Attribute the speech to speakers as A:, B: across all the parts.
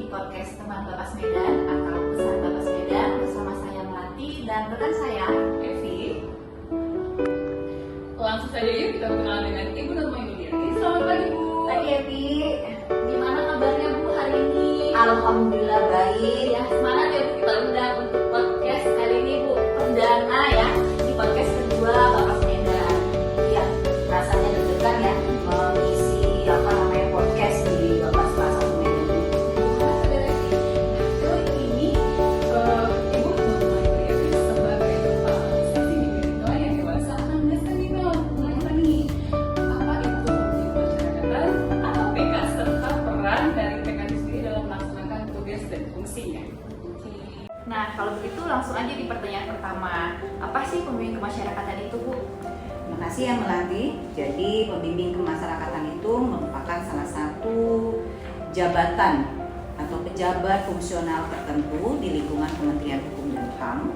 A: podcast Teman Bapas Medan atau Pesan Bapas Medan bersama saya Melati dan rekan saya
B: Evi. Langsung saja yuk kita berkenalan dengan Ibu Nurma Yuliati. Selamat pagi Bu.
A: Pagi Evi, gimana kabarnya Bu hari ini?
C: Alhamdulillah baik.
A: Ya, semangat ya Bu, kita undang untuk podcast kali ini Bu, perdana ya di podcast kedua Bapas Medan.
C: Ya, rasanya deg-degan ya mengisi podcast di Bapas Kelas 1 Medan.
B: Kali ini Ibu Nurma Yuliati sebagai kepala seksi di bidang yang dewasa akan menjelaskan kita mengenai apa itu pembimbing masyarakatan atau PK serta peran dari PK itu sendiri dalam melaksanakan tugas dan fungsinya.
A: Nah, kalau begitu langsung aja di pertanyaan pertama. Apa sih pembimbing kemasyarakatan itu Bu?
C: Terima kasih ya Melati. Jadi pembimbing kemasyarakatan itu merupakan salah satu jabatan atau pejabat fungsional tertentu di lingkungan Kementerian Hukum dan HAM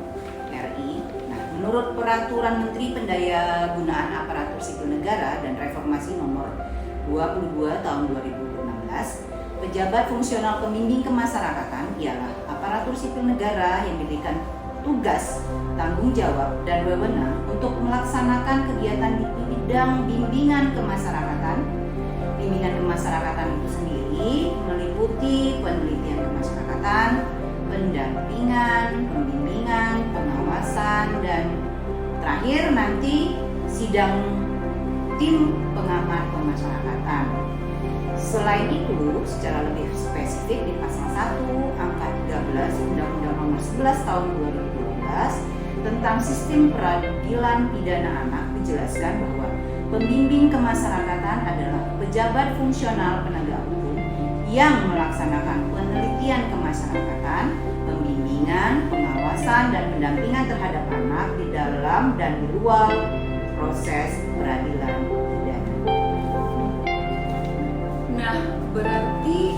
C: RI. Nah, menurut Peraturan Menteri Pendayagunaan Aparatur Sipil Negara dan Reformasi Nomor 22 Tahun 2016, pejabat fungsional pembimbing kemasyarakatan ialah aparatur sipil negara yang diberikan tugas, tanggung jawab, dan wewenang untuk melaksanakan kegiatan di bidang bimbingan kemasyarakatan. Bimbingan kemasyarakatan itu sendiri meliputi penelitian kemasyarakatan, pendampingan, pembimbingan, pengawasan, dan terakhir nanti sidang tim pengamat kemasyarakatan. Selain itu, secara lebih spesifik di pasal 1 angka 13 Undang-Undang Nomor 11 Tahun 2012 tentang Sistem Peradilan Pidana Anak dijelaskan bahwa pembimbing kemasyarakatan adalah pejabat fungsional penegak hukum yang melaksanakan penelitian kemasyarakatan, pembimbingan, pengawasan, dan pendampingan terhadap anak di dalam dan di luar proses peradilan pidana.
B: Nah, berarti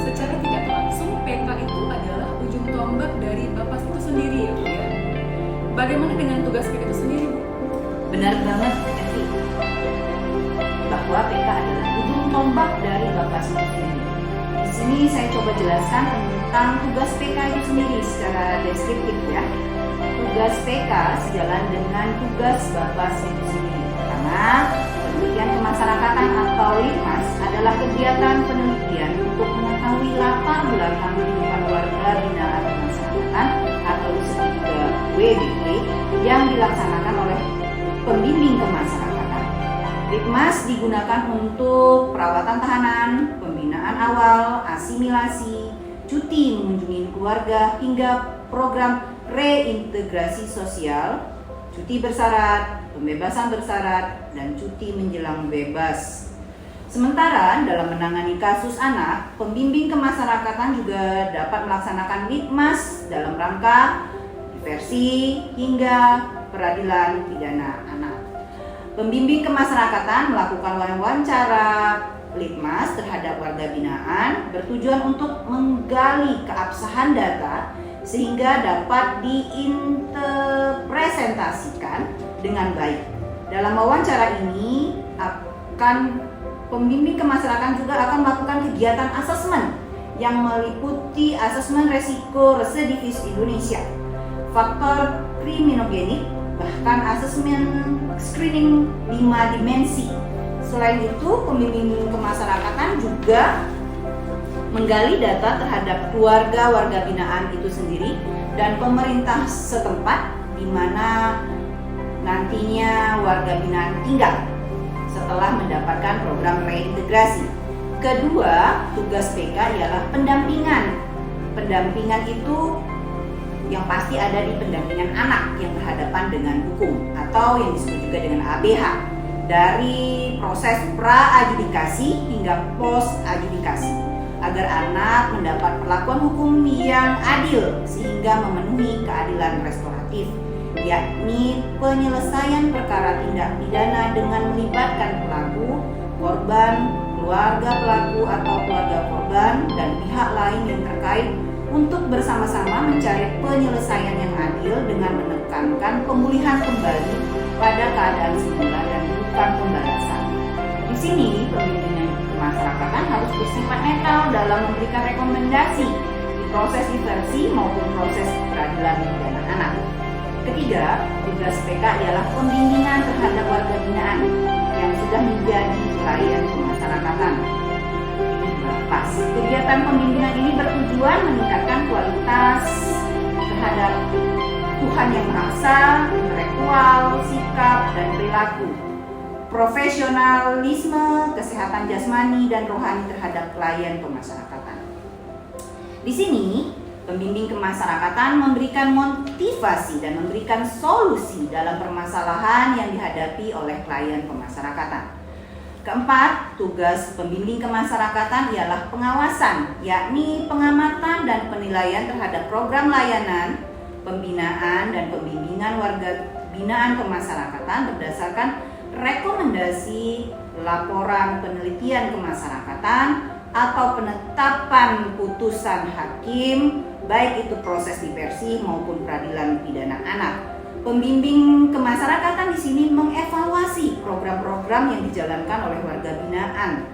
B: secara tidak langsung PK itu adalah ujung tombak dari Bapas itu sendiri ya Bu ya. Bagaimana dengan tugas PK itu sendiri Bu?
C: Benar banget, Evi, bahwa PK adalah ujung tombak dari Bapas itu sendiri. Di sini saya coba jelaskan tentang tugas PK itu sendiri secara deskriptif ya. Tugas PK sejalan dengan tugas Bapas itu sendiri. Pertama, penelitian kemasyarakatan atau LIPMAS adalah kegiatan penelitian untuk mengetahui latar belakang kehidupan warga binaan kemasyarakatan atau disebut juga WBK yang dilaksanakan oleh pembimbing kemasyarakatan. LIPMAS digunakan untuk perawatan tahanan, pembinaan awal, asimilasi, cuti mengunjungi keluarga, hingga program reintegrasi sosial, cuti bersyarat, pembebasan bersyarat, dan cuti menjelang bebas. Sementara dalam menangani kasus anak, pembimbing kemasyarakatan juga dapat melaksanakan LIPMAS dalam rangka diversi hingga peradilan pidana anak. Pembimbing kemasyarakatan melakukan wawancara LIPMAS terhadap warga binaan bertujuan untuk menggali keabsahan data sehingga dapat diinterpresentasikan dengan baik. Dalam wawancara ini pembimbing kemasyarakatan juga akan melakukan kegiatan asesmen yang meliputi asesmen resiko residivis Indonesia, faktor kriminogenik, bahkan asesmen screening 5 dimensi. Selain itu, pembimbing kemasyarakatan juga menggali data terhadap keluarga warga binaan itu sendiri dan pemerintah setempat di mana nantinya warga binaan tinggal setelah mendapatkan program reintegrasi. Kedua, tugas PK ialah pendampingan. Pendampingan itu yang pasti ada di pendampingan anak yang berhadapan dengan hukum atau yang disebut juga dengan ABH, dari proses pra-adjudikasi hingga post-adjudikasi, agar anak mendapat perlakuan hukum yang adil sehingga memenuhi keadilan restoratif, yakni penyelesaian perkara tindak pidana dengan melibatkan pelaku, korban, keluarga pelaku atau keluarga korban, dan pihak lain yang terkait untuk bersama-sama mencari penyelesaian yang adil dengan menekankan pemulihan kembali pada keadaan semula dan bukan pembalasan. Di sini pembimbingan kemasyarakatan harus bersifat netral dalam memberikan rekomendasi di proses diversi maupun proses peradilan pidana anak. Ketiga, tugas PK ialah pembimbingan terhadap warga binaan yang sudah menjadi klien pemasyarakatan. Pas, kegiatan pembimbingan ini bertujuan meningkatkan kualitas terhadap Tuhan yang Maha Esa, intelektual, sikap, dan perilaku, profesionalisme, kesehatan jasmani, dan rohani terhadap klien pemasyarakatan. Di sini, pembimbing kemasyarakatan memberikan motivasi dan memberikan solusi dalam permasalahan yang dihadapi oleh klien pemasyarakatan. Keempat, tugas pembimbing kemasyarakatan ialah pengawasan, yakni pengamatan dan penilaian terhadap program layanan, pembinaan dan pembimbingan warga binaan kemasyarakatan berdasarkan rekomendasi, laporan penelitian kemasyarakatan, atau penetapan putusan hakim, baik itu proses diversi maupun peradilan pidana anak. Pembimbing kemasyarakatan di sini mengevaluasi program-program yang dijalankan oleh warga binaan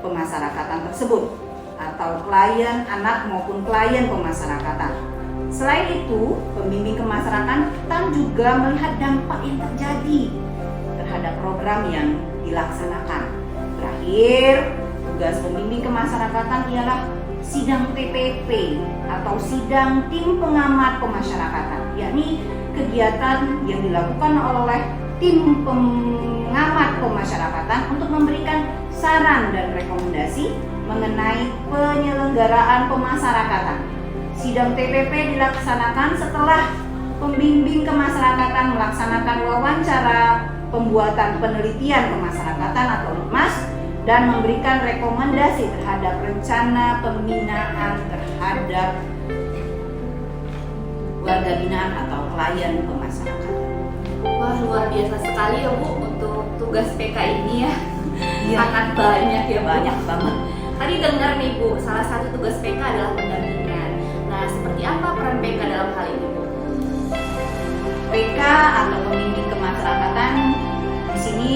C: pemasyarakatan tersebut atau klien anak maupun klien pemasyarakatan. Selain itu, pembimbing kemasyarakatan juga melihat dampak yang terjadi terhadap program yang dilaksanakan. Terakhir, tugas pembimbing kemasyarakatan ialah sidang TPP atau sidang tim pengamat pemasyarakatan, yakni kegiatan yang dilakukan oleh tim pengamat pemasyarakatan untuk memberikan saran dan rekomendasi mengenai penyelenggaraan pemasyarakatan. Sidang TPP dilaksanakan setelah pembimbing kemasyarakatan melaksanakan wawancara pembuatan penelitian kemasyarakatan atau LIPMAS dan memberikan rekomendasi terhadap rencana pembinaan terhadap warga binaan atau klien pemasyarakatan.
A: Wah, luar biasa sekali ya Bu untuk tugas PK ini ya.
C: Iya.
A: Sangat banyak ya Bu.
C: Banyak banget.
A: Tadi dengar nih Bu, salah satu tugas PK adalah pendampingan. Nah, seperti apa peran PK dalam hal ini Bu?
C: PK atau pembimbing kemasyarakatan di sini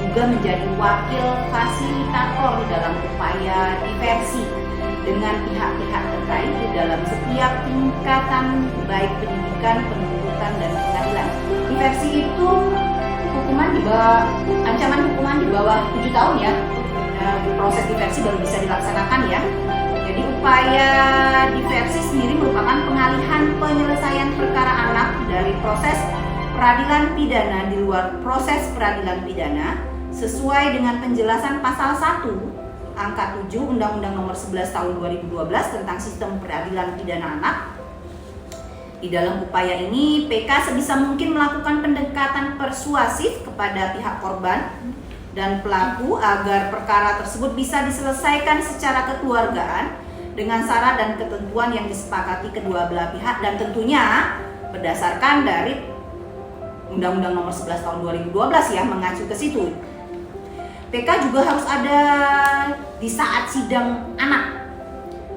C: juga menjadi wakil fasilitator dalam upaya diversi dengan pihak-pihak terkait di dalam setiap tingkatan baik pendidikan, penuntutan, dan pengadilan. Diversi itu hukuman di bawah, ancaman hukuman di bawah 7 tahun ya. Proses diversi baru bisa dilaksanakan ya. Jadi upaya diversi sendiri merupakan pengalihan penyelesaian perkara anak dari proses peradilan pidana di luar proses peradilan pidana sesuai dengan penjelasan pasal 1 angka 7 Undang-Undang Nomor 11 Tahun 2012 tentang Sistem Peradilan Pidana Anak. Di dalam upaya ini, PK sebisa mungkin melakukan pendekatan persuasif kepada pihak korban dan pelaku agar perkara tersebut bisa diselesaikan secara kekeluargaan dengan syarat dan ketentuan yang disepakati kedua belah pihak dan tentunya berdasarkan dari Undang-Undang Nomor 11 Tahun 2012 ya, mengacu ke situ. PK juga harus ada di saat sidang anak.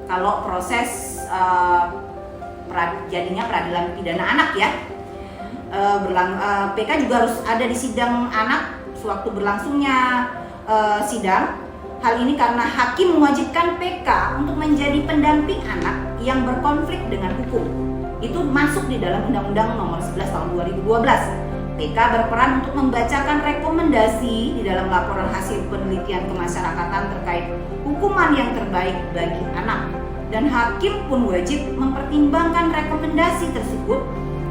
C: Kalau proses jadinya peradilan pidana anak ya, PK juga harus ada di sidang anak sewaktu berlangsungnya sidang. Hal ini karena hakim mewajibkan PK untuk menjadi pendamping anak yang berkonflik dengan hukum. Itu masuk di dalam Undang-Undang Nomor 11 Tahun 2012. PK berperan untuk membacakan rekomendasi di dalam laporan hasil penelitian kemasyarakatan terkait hukuman yang terbaik bagi anak. Dan hakim pun wajib mempertimbangkan rekomendasi tersebut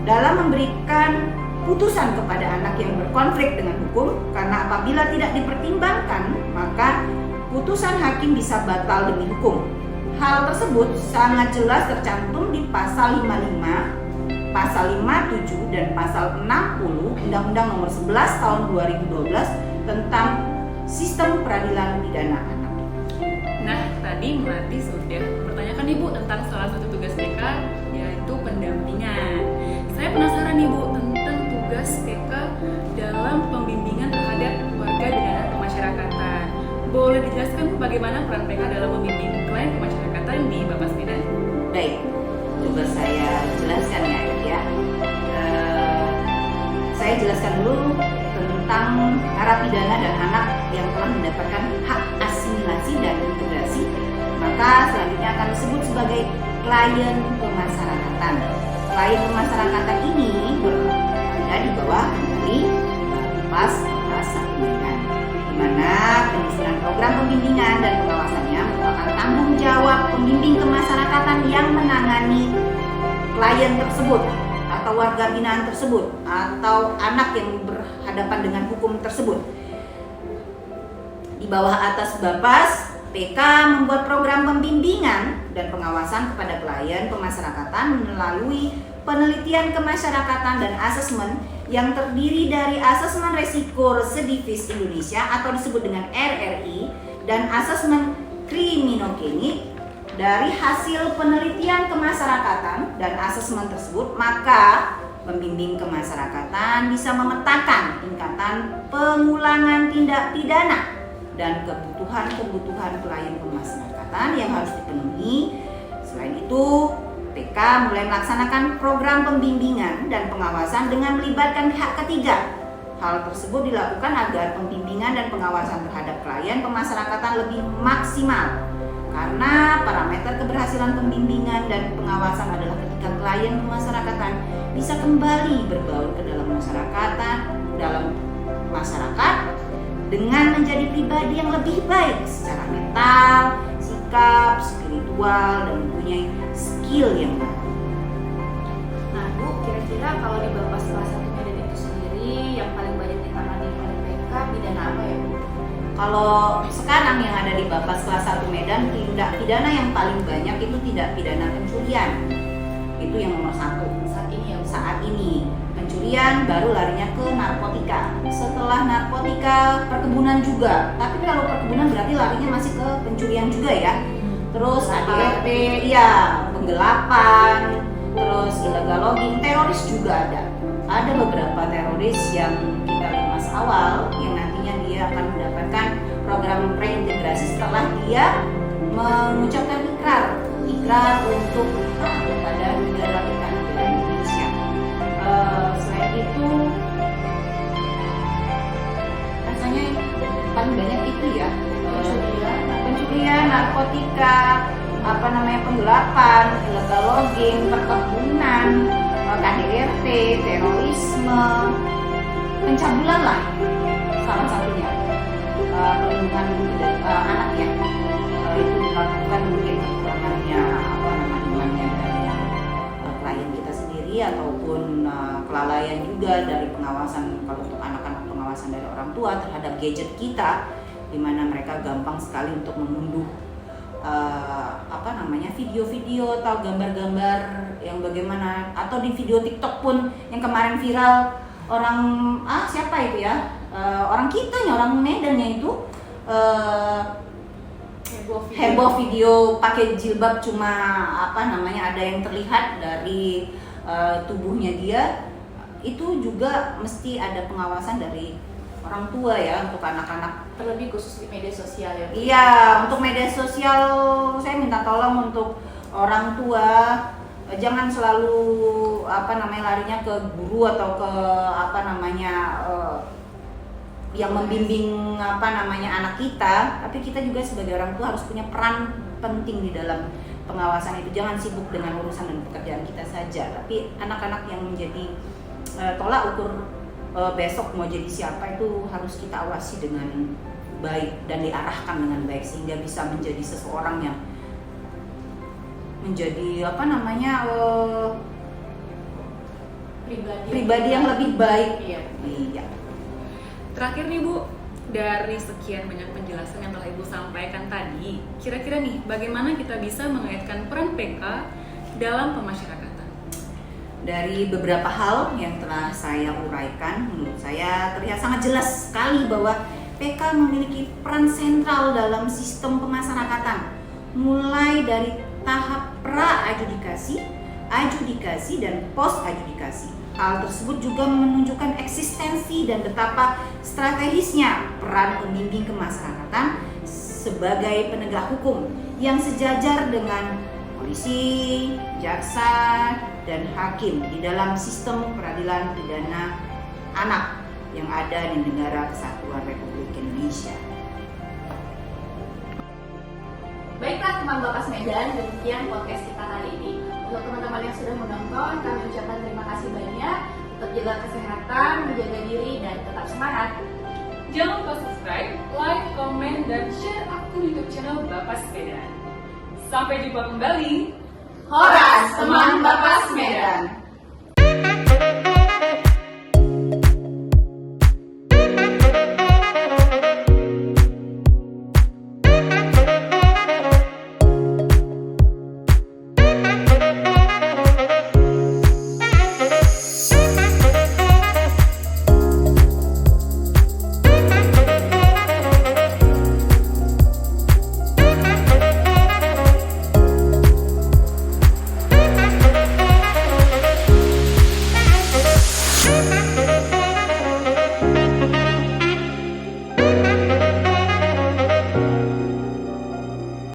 C: dalam memberikan putusan kepada anak yang berkonflik dengan hukum, karena apabila tidak dipertimbangkan, maka putusan hakim bisa batal demi hukum. Hal tersebut sangat jelas tercantum di pasal 55, pasal 57 dan pasal 60 Undang-Undang Nomor 11 Tahun 2012 tentang Sistem Peradilan Pidana Anak.
B: Nah, tadi Melati sudah mempertanyakan Ibu tentang salah satu tugas PK, yaitu pendampingan. Saya penasaran Ibu tentang tugas PK dalam pembimbingan terhadap warga binaan kemasyarakatan. Boleh dijelaskan bagaimana peran PK dalam membimbing klien kemasyarakatan di Bapas Medan?
C: Baik, coba saya jelaskan ya. Saya jelaskan dulu tentang narapidana dan anak yang telah mendapatkan hak asimilasi dan integrasi, maka selanjutnya akan disebut sebagai klien pemasyarakatan. Klien pemasyarakatan ini berada di bawah dari Bapas kelas 1 Medan, di mana penyusunan program pembimbingan dan pengawasannya merupakan tanggung jawab pembimbing kemasyarakatan yang menangani klien tersebut atau warga binaan tersebut atau anak yang berhadapan dengan hukum tersebut. Di bawah atas Bapas, PK membuat program pembimbingan dan pengawasan kepada klien pemasyarakatan melalui penelitian kemasyarakatan dan asesmen yang terdiri dari asesmen resiko residivis Indonesia atau disebut dengan RRI dan asesmen kriminogenik. Dari hasil penelitian kemasyarakatan dan asesmen tersebut, maka pembimbing kemasyarakatan bisa memetakan tingkatan pengulangan tindak pidana dan kebutuhan-kebutuhan klien pemasyarakatan yang harus dipenuhi. Selain itu, PK mulai melaksanakan program pembimbingan dan pengawasan dengan melibatkan pihak ketiga. Hal tersebut dilakukan agar pembimbingan dan pengawasan terhadap klien pemasyarakatan lebih maksimal. Karena parameter keberhasilan pembimbingan dan pengawasan adalah ketika klien pemasyarakatan bisa kembali berbaur ke dalam masyarakat dengan menjadi pribadi yang lebih baik secara mental, sikap, spiritual, dan mempunyai skill yang baik.
A: Nah Bu, kira-kira kalau di Bapas kelas 1 Medan itu sendiri yang paling banyak ditangani oleh PK pidana apa ya Bu?
C: Kalau sekarang yang ada di Bapas kelas 1 Medan, tindak pidana yang paling banyak itu tindak pidana pencurian. Itu yang nomor 1
A: Saat ini ya Bu?
C: Saat ini pencurian, baru larinya ke narkotika. Setelah narkotika, perkebunan juga. Tapi kalau perkebunan berarti larinya masih ke pencurian juga ya. Terus ADRT, iya, penggelapan, terus illegal logging, teroris juga ada. Ada beberapa teroris yang kita lemas awal yang nantinya dia akan mendapatkan program reintegrasi setelah dia mengucapkan ikrar untuk kepada negara kita, negara Indonesia. Selain itu, rasanya paling banyak itu ya pencurian, narkotika, penggelapan, illegal logging, perkebunan, KDRT, terorisme, pencabulan lah salah satunya, perlindungan anak ya, itu dilakukan mungkin kekurangannya dari klien kita sendiri ataupun kelalaian juga dari pengawasan. Kalau untuk anak-anak, pengawasan dari orang tua terhadap gadget kita, di mana mereka gampang sekali untuk mengunduh video-video atau gambar-gambar yang bagaimana, atau di video TikTok pun yang kemarin viral, orang siapa itu ya, orang kitanya, orang Medannya itu heboh video pakai jilbab, cuma ada yang terlihat dari tubuhnya dia. Itu juga mesti ada pengawasan dari orang tua ya untuk anak-anak,
A: terlebih khusus di media sosial ya.
C: Iya, untuk media sosial saya minta tolong untuk orang tua, jangan selalu larinya ke guru atau ke yang membimbing anak kita, tapi kita juga sebagai orang tua harus punya peran penting di dalam pengawasan itu. Jangan sibuk dengan urusan dan pekerjaan kita saja, tapi anak-anak yang menjadi tolak ukur besok mau jadi siapa itu harus kita awasi dengan baik dan diarahkan dengan baik, sehingga bisa menjadi seseorang yang menjadi pribadi yang lebih baik. Iya.
B: Terakhir nih Bu, dari sekian banyak penjelasan yang telah Ibu sampaikan tadi, kira-kira nih bagaimana kita bisa mengaitkan peran PK dalam pemasyarakatan?
C: Dari beberapa hal yang telah saya uraikan, menurut saya terlihat sangat jelas sekali bahwa PK memiliki peran sentral dalam sistem pemasyarakatan, mulai dari tahap pra-adjudikasi, adjudikasi, dan post-adjudikasi. Hal tersebut juga menunjukkan eksistensi dan betapa strategisnya peran pembimbing kemasyarakatan sebagai penegak hukum yang sejajar dengan polisi, jaksa, dan hakim di dalam sistem peradilan pidana anak. yang ada di Negara Kesatuan Republik Indonesia.
A: Baiklah teman Bapas Medan, demikian podcast kita kali ini. Untuk teman-teman yang sudah menonton, kami ucapkan terima kasih banyak. Tetap jaga kesehatan, menjaga diri, dan tetap semangat.
B: Jangan lupa subscribe, like, komen, dan share akun YouTube channel Bapas Medan. Sampai jumpa kembali.
A: Horas, teman Bapas Medan.